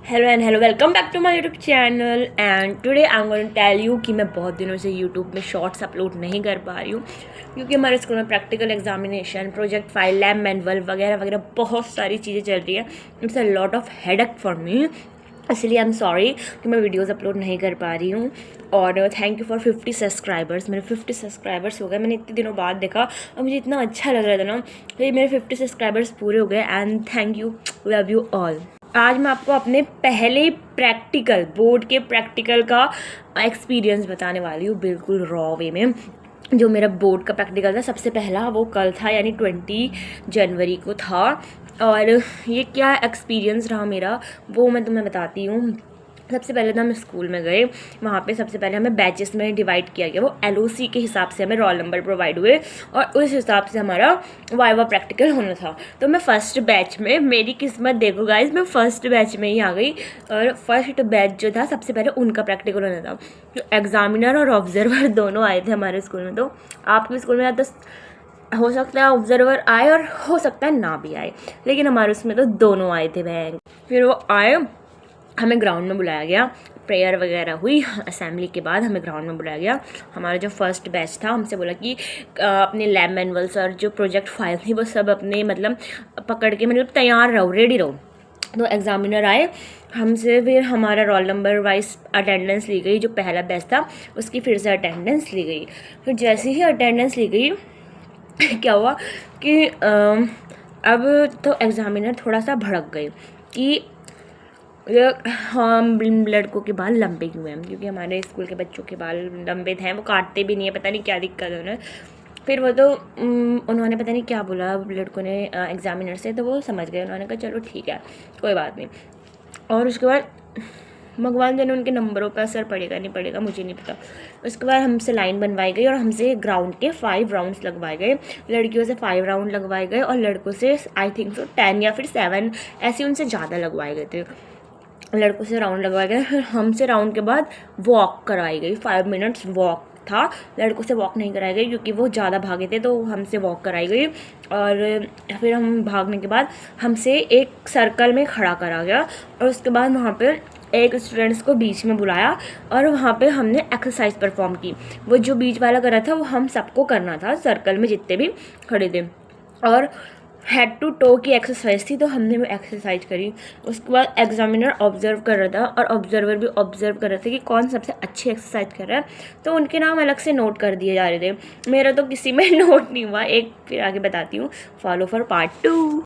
Hello and hello, welcome back to my YouTube channel. And today I am going to tell you कि मैं बहुत दिनों से YouTube में शॉर्ट्स अपलोड नहीं कर पा रही हूँ क्योंकि हमारे स्कूल में practical examination, project file, lab manual वगैरह वगैरह बहुत सारी चीज़ें चल रही है। It's a lot of headache for me, इसलिए आई एम सॉरी कि मैं वीडियोज़ अपलोड नहीं कर पा रही हूँ। और थैंक यू फॉर 50 सब्सक्राइबर्स। मेरे 50 सब्सक्राइबर्स हो गए। मैंने इतने दिनों बाद देखा और मुझे इतना अच्छा लग रहा था ना, तो मेरे 50 सब्सक्राइबर्स पूरे हो गए। And thank you, love you all. आज मैं आपको अपने पहले प्रैक्टिकल, बोर्ड के प्रैक्टिकल का एक्सपीरियंस बताने वाली हूँ, बिल्कुल रॉ वे में। जो मेरा बोर्ड का प्रैक्टिकल था सबसे पहला, वो कल था, यानी 20 जनवरी को था। और ये क्या एक्सपीरियंस रहा मेरा, वो मैं तुम्हें बताती हूँ। सबसे पहले तो हम स्कूल में गए, वहाँ पे सबसे पहले हमें बैचेस में डिवाइड किया गया। वो LOC के हिसाब से हमें रोल नंबर प्रोवाइड हुए और उस हिसाब से हमारा वाइवा प्रैक्टिकल होना था। तो मैं फ़र्स्ट बैच में, मेरी किस्मत देखो गाइस, मैं फ़र्स्ट बैच में ही आ गई। और फर्स्ट बैच जो था सबसे पहले उनका प्रैक्टिकल होना था। तो एग्जामिनर और ऑब्जर्वर दोनों आए थे हमारे स्कूल में। तो आपके स्कूल में या तो हो सकता है ऑब्जर्वर आए और हो सकता है ना भी आए, लेकिन हमारे उसमें तो दोनों आए थे बैंक। फिर वो आए, हमें ग्राउंड में बुलाया गया, प्रेयर वगैरह हुई। असेंबली के बाद हमें ग्राउंड में बुलाया गया। हमारा जो फर्स्ट बैच था, हमसे बोला कि अपने लैब मैनुअल्स और जो प्रोजेक्ट फाइल थी वो सब अपने मतलब पकड़ के, मतलब तैयार रहो, रेडी रहो। तो एग्जामिनर आए हमसे, फिर हमारा रोल नंबर वाइज अटेंडेंस ली गई। जो पहला बैच था उसकी फिर से अटेंडेंस ली गई। फिर जैसे ही अटेंडेंस ली गई क्या हुआ कि अब तो एग्जामिनर थोड़ा सा भड़क गए कि हम लड़कों के बाल लंबे क्यों हैं, क्योंकि हमारे स्कूल के बच्चों के बाल लंबे थे, वो काटते भी नहीं है, पता नहीं क्या दिक्कत है उन्हें। फिर वो तो उन्होंने पता नहीं क्या बोला लड़कों ने एग्जामिनर से, तो वो समझ गए। उन्होंने कहा चलो ठीक है, कोई बात नहीं। और उसके बाद भगवान जाने उनके नंबरों पर असर पड़ेगा नहीं पड़ेगा, मुझे नहीं पता। उसके बाद हमसे लाइन बनवाई गई और हमसे ग्राउंड के 5 राउंड्स लगवाए गए। लड़कियों से 5 राउंड लगवाए गए और लड़कों से आई थिंक सो 10 या फिर 7 ऐसे उनसे ज़्यादा लगवाए गए थे। लड़कों से राउंड लगवाए गए, फिर हमसे राउंड के बाद वॉक कराई गई। 5 मिनट्स वॉक था। लड़कों से वॉक नहीं कराई गई क्योंकि वो ज़्यादा भागे थे, तो हमसे वॉक कराई गई। और फिर हम भागने के बाद हमसे एक सर्कल में खड़ा करा गया और उसके बाद वहाँ पे एक स्टूडेंट्स को बीच में बुलाया और वहाँ पे हमने एक्सरसाइज परफॉर्म की। वो जो बीच वाला कर रहा था वो हम सबको करना था, सर्कल में जितने भी खड़े थे। और हेड टू टो की एक्सरसाइज थी, तो हमने वो एक्सरसाइज करी। उसके बाद एग्जामिनर ऑब्जर्व कर रहा था और ऑब्जर्वर भी ऑब्जर्व कर रहे थे कि कौन सबसे अच्छी एक्सरसाइज कर रहा है, तो उनके नाम अलग से नोट कर दिए जा रहे थे। मेरा तो किसी में नोट नहीं हुआ। एक फिर आगे बताती हूँ, फॉलो फॉर पार्ट 2।